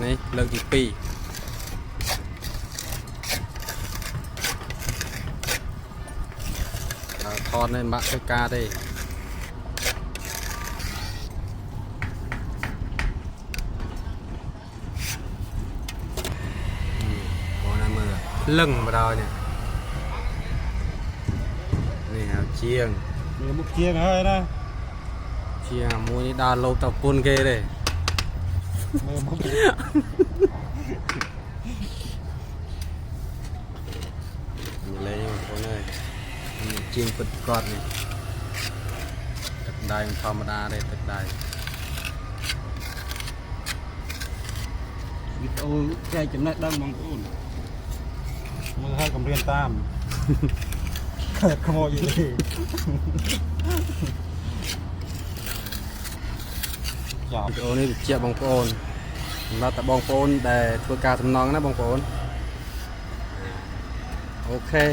នេះលើកទី2ថតនេះបាក់ធ្វើការទេបងណាមើលលឹងមកដល់នេះនេះហៅជាង Nhiều mục chiêng hơi đó. ជាងមួយនេះដើរលោកតពុនគេទេ Nhiều mục លេងបងប្អូនអើយជាងពិតគាត់នេះទឹកដៃធម្មតាទេទឹកដៃ video chạy chấm lại đâm bằng ổn. Mưa hơi cầm riêng tam. Không có gì đi. វីដេអូនេះជាបងប្អូនសម្រាប់តែបងប្អូនដែលធ្វើការសំណងណាបងប្អូនអូខេ